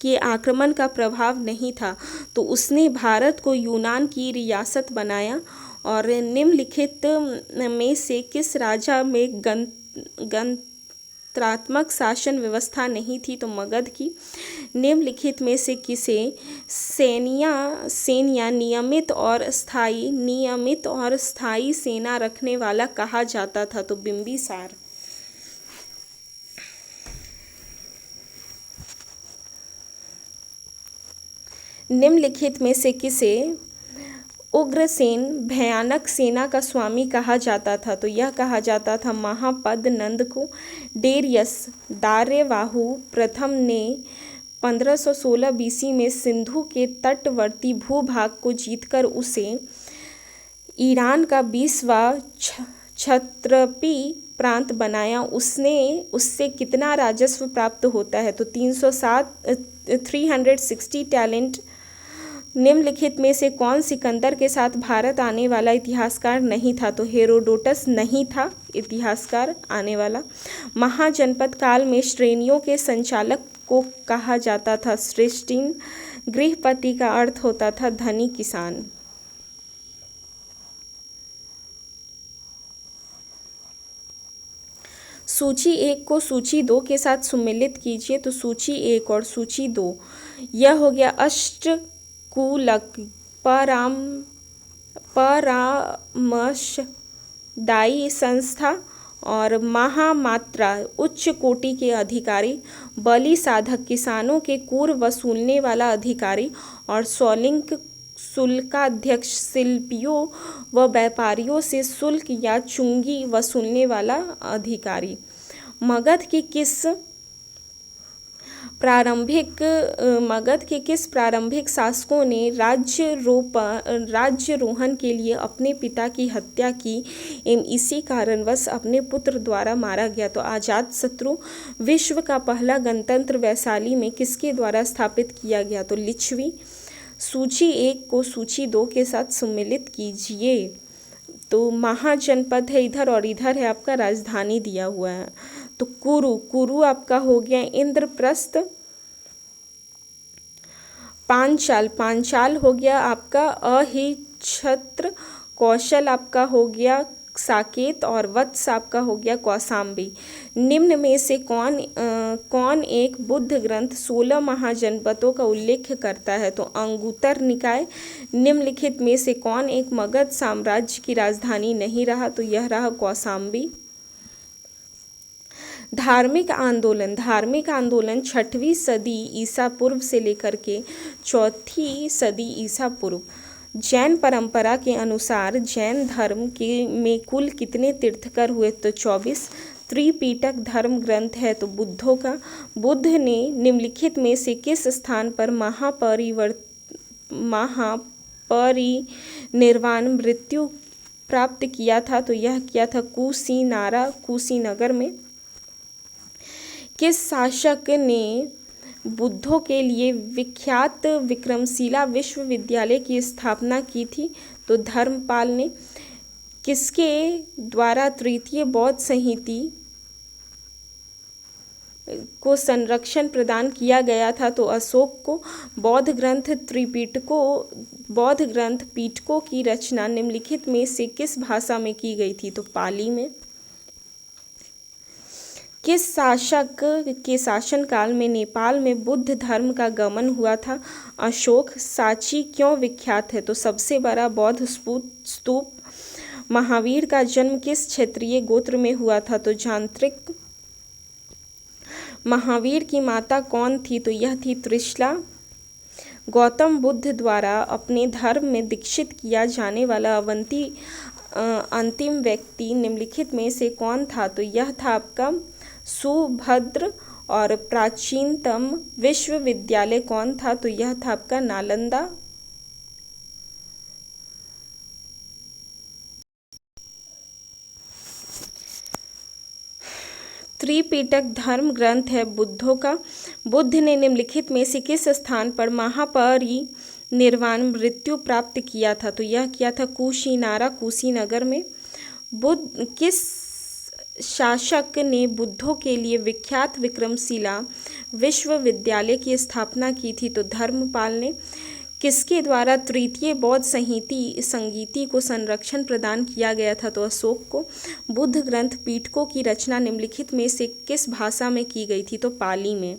के आक्रमण का प्रभाव नहीं था? तो उसने भारत को यूनान की रियासत बनाया। और निम्नलिखित में से किस राजा में गणतंत्रात्मक शासन व्यवस्था नहीं थी? तो मगध की। निम्नलिखित में से किसे सैन्य नियमित और स्थायी सेना रखने वाला कहा जाता था? तो बिंबिसार। निम्नलिखित में से किसे उग्रसेन भयानक सेना का स्वामी कहा जाता था, तो यह कहा जाता था महापद नंद को। डेरियस दार्यवाहु प्रथम ने 1516 बीसी में सिंधु के तटवर्ती भूभाग को जीतकर उसे ईरान का 20वां क्षत्रपी प्रांत बनाया। उसने उससे कितना राजस्व प्राप्त होता है, तो 360 टैलेंट। निम्नलिखित में से कौन सिकंदर के साथ भारत आने वाला इतिहासकार नहीं था, तो हेरोडोटस नहीं था इतिहासकार आने वाला। महाजनपद काल में श्रेणियों के संचालक को कहा जाता था श्रेष्ठीन। गृहपति का अर्थ होता था धनी किसान। सूची 1 को सूची 2 के साथ सम्मिलित कीजिए, तो सूची 1 और सूची 2 यह हो गया अष्टकूलक परामर्शदायी संस्था और महामात्रा उच्च कोटि के अधिकारी, बलि साधक किसानों के कर वसूलने वाला अधिकारी और सौलिंक शुल्काध्यक्ष शिल्पियों व व्यापारियों से शुल्क या चुंगी वसूलने वाला अधिकारी। मगध के किस प्रारंभिक शासकों ने राज्यारोहण के लिए अपने पिता की हत्या की एवं इसी कारणवश अपने पुत्र द्वारा मारा गया, तो अजातशत्रु। विश्व का पहला गणतंत्र वैशाली में किसके द्वारा स्थापित किया गया, तो लिच्छवी। सूची 1 को सूची 2 के साथ सम्मिलित कीजिए, तो महाजनपद है इधर और इधर है आपका राजधानी दिया हुआ है, तो कुरु आपका हो गया इंद्रप्रस्थ। पांचाल हो गया आपका अहिच्छत्र। कौशल आपका हो गया साकेत और वत्स आपका हो गया कौसाम्बी। निम्न में से कौन एक बुद्ध ग्रंथ 16 महाजनपदों का उल्लेख करता है, तो अंगुत्तर निकाय। निम्नलिखित में से कौन एक मगध साम्राज्य की राजधानी नहीं रहा, तो यह रहा कौसाम्बी। धार्मिक आंदोलन 6वीं सदी ईसा पूर्व से लेकर के 4वीं सदी ईसा पूर्व। जैन परंपरा के अनुसार जैन धर्म में कुल कितने तीर्थकर हुए, तो 24। त्रिपिटक धर्म ग्रंथ है तो बुद्धों का। बुद्ध ने निम्नलिखित में से किस स्थान पर महापरिनिर्वाण मृत्यु प्राप्त किया था, तो यह किया था कुशीनगर में। किस शासक ने बुद्धों के लिए विख्यात विक्रमशिला विश्वविद्यालय की स्थापना की थी, तो धर्मपाल ने। किसके द्वारा तृतीय बौद्ध संहिता को संरक्षण प्रदान किया गया था, तो अशोक को। बौद्ध ग्रंथ पिटकों की रचना निम्नलिखित में से किस भाषा में की गई थी, तो पाली में। किस शासक के शासनकाल में नेपाल में बुद्ध धर्म का गमन हुआ था, अशोक। सांची क्यों विख्यात है, तो सबसे बड़ा बौद्ध स्तूप। महावीर का जन्म किस क्षेत्रीय गोत्र में हुआ था, तो जांत्रिक। महावीर की माता कौन थी, तो यह थी त्रिशला। गौतम बुद्ध द्वारा अपने धर्म में दीक्षित किया जाने वाला अंतिम व्यक्ति निम्नलिखित में से कौन था, तो यह था आपका सुभद्र। और प्राचीनतम विश्वविद्यालय कौन था, तो यह था आपका नालंदा। त्रिपिटक धर्म ग्रंथ है बुद्धों का। बुद्ध ने निम्नलिखित में से किस स्थान पर महापरिनिर्वाण मृत्यु प्राप्त किया था, तो यह किया था कुशीनगर में। किस शासक ने बुद्धों के लिए विख्यात विक्रमशिला विश्वविद्यालय की स्थापना की थी, तो धर्मपाल ने। किसके द्वारा तृतीय बौद्ध संगीति को संरक्षण प्रदान किया गया था, तो अशोक को। बुद्ध ग्रंथ पिटकों की रचना निम्नलिखित में से किस भाषा में की गई थी, तो पाली में।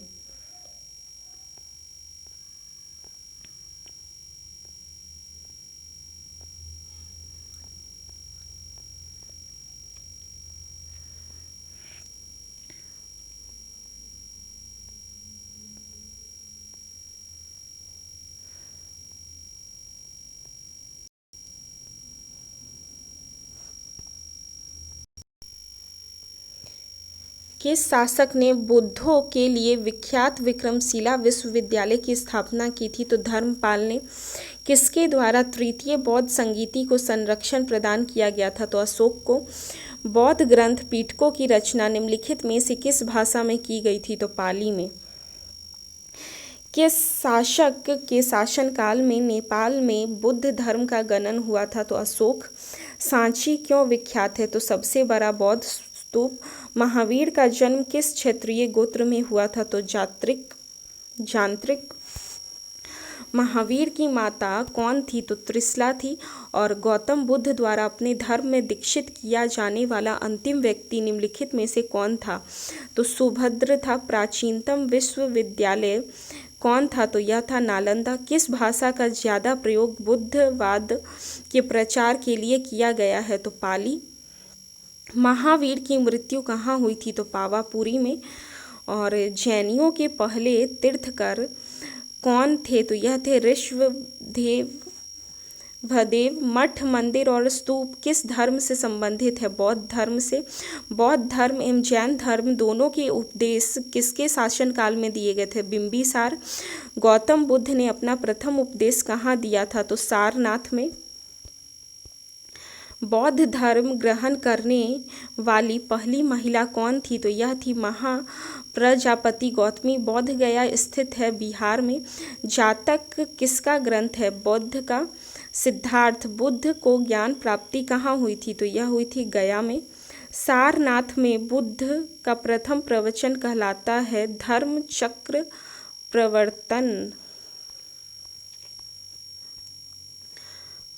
किस शासक ने बौद्धों के लिए विख्यात विक्रमशिला विश्वविद्यालय की स्थापना की थी? तो धर्मपाल ने। किसके द्वारा तृतीय बौद्ध संगीति को संरक्षण प्रदान किया गया था? तो अशोक को। बौद्ध ग्रंथ पिटकों की रचना निम्नलिखित में से किस भाषा में की गई थी? तो पाली में। किस शासक के शासनकाल में नेपाल में बुद्ध धर्म का गणन हुआ था? तो अशोक। सांची क्यों विख्यात है? तो सबसे बड़ा बौद्ध स्तूप। महावीर का जन्म किस क्षेत्रीय गोत्र में हुआ था? तो जानत्रिक। महावीर की माता कौन थी? तो त्रिशला थी। और गौतम बुद्ध द्वारा अपने धर्म में दीक्षित किया जाने वाला अंतिम व्यक्ति निम्नलिखित में से कौन था? तो सुभद्र था। प्राचीनतम विश्वविद्यालय कौन था? तो यह था नालंदा। किस भाषा का ज़्यादा प्रयोग बुद्धवाद के प्रचार के लिए किया गया है? तो पाली। महावीर की मृत्यु कहाँ हुई थी? तो पावापुरी में। और जैनियों के पहले तीर्थकर कौन थे? तो यह थे ऋषभदेव। मठ, मंदिर और स्तूप किस धर्म से संबंधित है? बौद्ध धर्म से। बौद्ध धर्म एवं जैन धर्म दोनों के उपदेश किसके शासनकाल में दिए गए थे? बिंबिसार। गौतम बुद्ध ने अपना प्रथम उपदेश कहाँ दिया था? तो सारनाथ में। बौद्ध धर्म ग्रहण करने वाली पहली महिला कौन थी? तो यह थी महाप्रजापति गौतमी। बोध गया स्थित है बिहार में। जातक किसका ग्रंथ है? बुद्ध का। सिद्धार्थ बुद्ध को ज्ञान प्राप्ति कहाँ हुई थी? तो यह हुई थी गया में। सारनाथ में बुद्ध का प्रथम प्रवचन कहलाता है धर्म चक्र प्रवर्तन।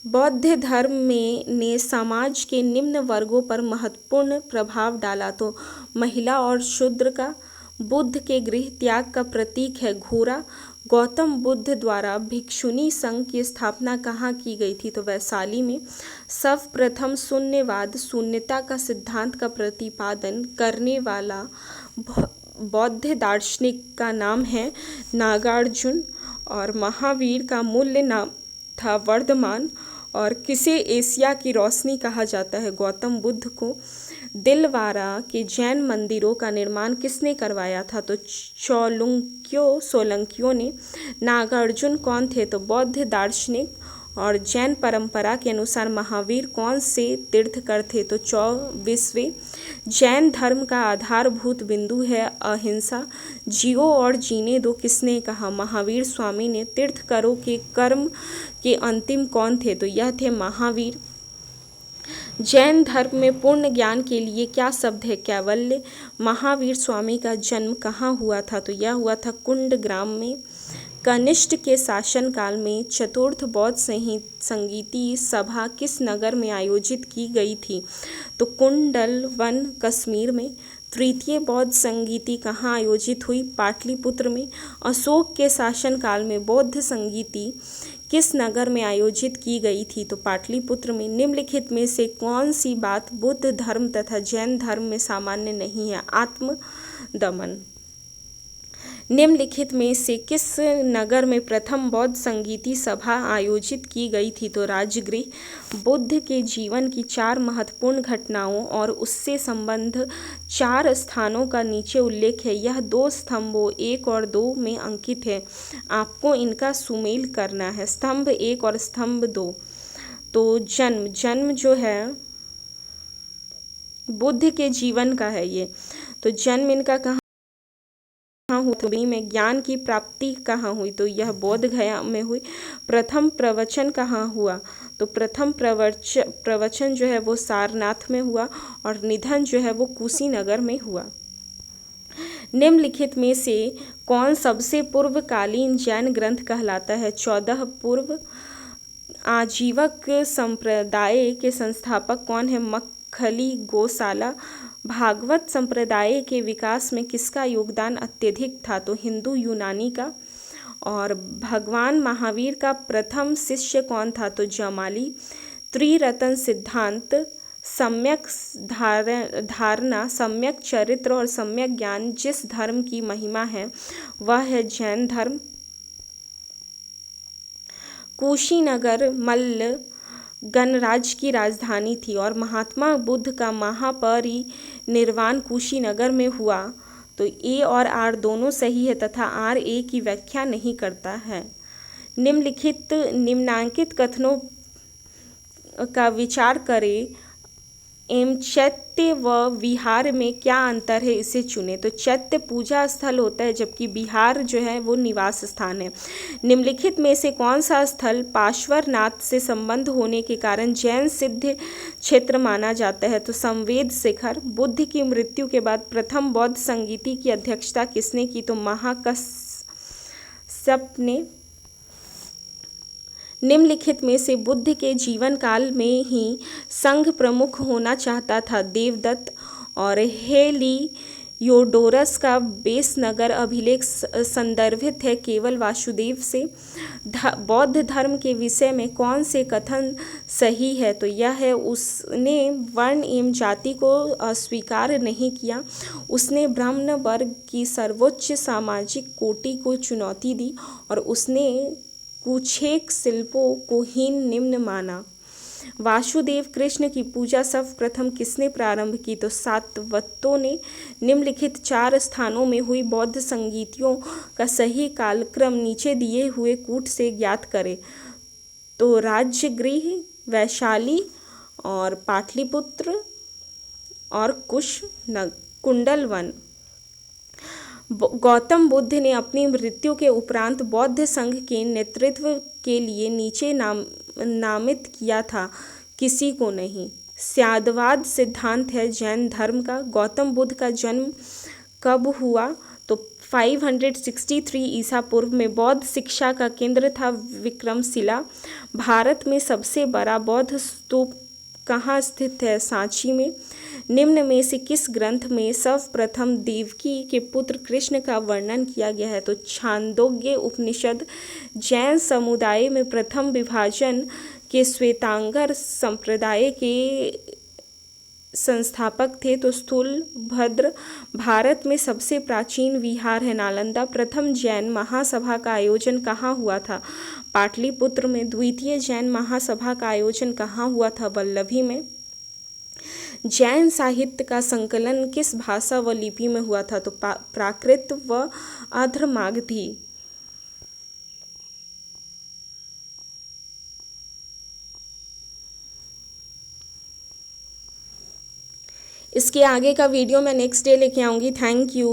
बौद्ध धर्म में ने समाज के निम्न वर्गों पर महत्वपूर्ण प्रभाव डाला। तो महिला और शूद्र का। बुद्ध के गृह त्याग का प्रतीक है घोड़ा। गौतम बुद्ध द्वारा भिक्षुणी संघ की स्थापना कहाँ की गई थी? तो वैशाली में। सर्वप्रथम शून्यवाद शून्यता का सिद्धांत का प्रतिपादन करने वाला बौद्ध दार्शनिक का नाम है नागार्जुन। और महावीर का मूल्य नाम था वर्धमान। और किसे एशिया की रोशनी कहा जाता है? गौतम बुद्ध को। दिलवारा के जैन मंदिरों का निर्माण किसने करवाया था? तो सोलंकियों ने। नागार्जुन कौन थे? तो बौद्ध दार्शनिक। और जैन परंपरा के अनुसार महावीर कौन से तीर्थकर थे? तो 24वें। जैन धर्म का आधारभूत बिंदु है अहिंसा। जियो और जीने दो किसने कहा? महावीर स्वामी ने। तीर्थकरों के कर्म के अंतिम कौन थे? तो यह थे महावीर। जैन धर्म में पूर्ण ज्ञान के लिए क्या शब्द है? कैवल्य। महावीर स्वामी का जन्म कहाँ हुआ था? तो यह हुआ था कुंडग्राम में। कनिष्ठ के शासनकाल में चतुर्थ बौद्ध संगीति सभा किस नगर में आयोजित की गई थी? तो कुंडलवन कश्मीर में। तृतीय बौद्ध संगीति कहाँ आयोजित हुई? पाटलिपुत्र में। अशोक के शासनकाल में बौद्ध संगीति किस नगर में आयोजित की गई थी? तो पाटलिपुत्र में। निम्नलिखित में से कौन सी बात बुद्ध धर्म तथा जैन धर्म में सामान्य नहीं है? आत्मदमन। निम्नलिखित में से किस नगर में प्रथम बौद्ध संगीति सभा आयोजित की गई थी? तो राजगृह। बुद्ध के जीवन की 4 महत्वपूर्ण घटनाओं और उससे संबंध 4 स्थानों का नीचे उल्लेख है। यह 2 स्तंभों 1 और 2 में अंकित है। आपको इनका सुमेल करना है। स्तंभ 1 और स्तंभ 2। तो जन्म जो है बुद्ध के जीवन का है ये। तो जन्म इनका कहाँ हुआ? तो में। ज्ञान की प्राप्ति कहाँ हुई? तो यह बोध गया में हुई। प्रथम प्रवचन कहाँ हुआ? तो प्रथम प्रवचन जो है वो सारनाथ में हुआ। और निधन जो है वो कुशीनगर में हुआ। निम्नलिखित में से कौन सबसे पूर्वकालीन जैन ग्रंथ कहलाता है? 14 पूर्व। आजीवक संप्रदाय के संस्थापक कौन है? मक्खली गोशाला। भागवत संप्रदाय के विकास में किसका योगदान अत्यधिक था? तो हिंदू यूनानी का। और भगवान महावीर का प्रथम शिष्य कौन था? तो जमाली। त्रिरत्न सिद्धांत सम्यक धारणा, सम्यक चरित्र और सम्यक ज्ञान जिस धर्म की महिमा है वह है जैन धर्म। कुशीनगर मल्ल गणराज्य की राजधानी थी और महात्मा बुद्ध का महापरिनिर्वाण कुशीनगर में हुआ। तो ए और आर दोनों सही है तथा आर ए की व्याख्या नहीं करता है। निम्नांकित कथनों का विचार करें एवं चैत्य व विहार में क्या अंतर है, इसे चुने। तो चैत्य पूजा स्थल होता है जबकि विहार जो है वो निवास स्थान है। निम्नलिखित में से कौन सा स्थल पार्श्वनाथ से संबंध होने के कारण जैन सिद्ध क्षेत्र माना जाता है। तो संवेद शिखर। बुद्ध की मृत्यु के बाद प्रथम बौद्ध संगीति की अध्यक्षता किसने की। तो महाकश्यप ने। निम्नलिखित में से बुद्ध के जीवन काल में ही संघ प्रमुख होना चाहता था। देवदत्त और हेलियोडोरस का बेस नगर अभिलेख संदर्भित है केवल वासुदेव से। बौद्ध धर्म के विषय में कौन से कथन सही है। तो यह है उसने वर्ण एवं जाति को अस्वीकार नहीं किया, उसने ब्राह्मण वर्ग की सर्वोच्च सामाजिक कोटि को चुनौती दी और उसने कुछेक शिल्पों को हीन निम्न माना। वासुदेव कृष्ण की पूजा सर्वप्रथम किसने प्रारंभ की। तो सातवतों ने। निम्नलिखित 4 स्थानों में हुई बौद्ध संगीतियों का सही कालक्रम नीचे दिए हुए कूट से ज्ञात करें। तो राजगृह, वैशाली और पाटलिपुत्र और कुंडलवन। गौतम बुद्ध ने अपनी मृत्यु के उपरांत बौद्ध संघ के नेतृत्व के लिए नीचे नामित किया था, किसी को नहीं। स्यादवाद सिद्धांत है जैन धर्म का। गौतम बुद्ध का जन्म कब हुआ। तो 563 ईसा पूर्व में। बौद्ध शिक्षा का केंद्र था विक्रमशिला। भारत में सबसे बड़ा बौद्ध स्तूप कहाँ स्थित है। सांची में। निम्न में से किस ग्रंथ में सर्वप्रथम देवकी के पुत्र कृष्ण का वर्णन किया गया है। तो छांदोग्य उपनिषद। जैन समुदाय में प्रथम विभाजन के श्वेतांगर संप्रदाय के संस्थापक थे। तो स्थूलभद्र। भारत में सबसे प्राचीन विहार है नालंदा। प्रथम जैन महासभा का आयोजन कहाँ हुआ था। पाटलिपुत्र में। द्वितीय जैन महासभा का आयोजन कहाँ हुआ था। वल्लभी में। जैन साहित्य का संकलन किस भाषा व लिपि में हुआ था। तो प्राकृत व अधर्मागधी। इसके आगे का वीडियो मैं नेक्स्ट डे लेके आऊँगी। Thank you.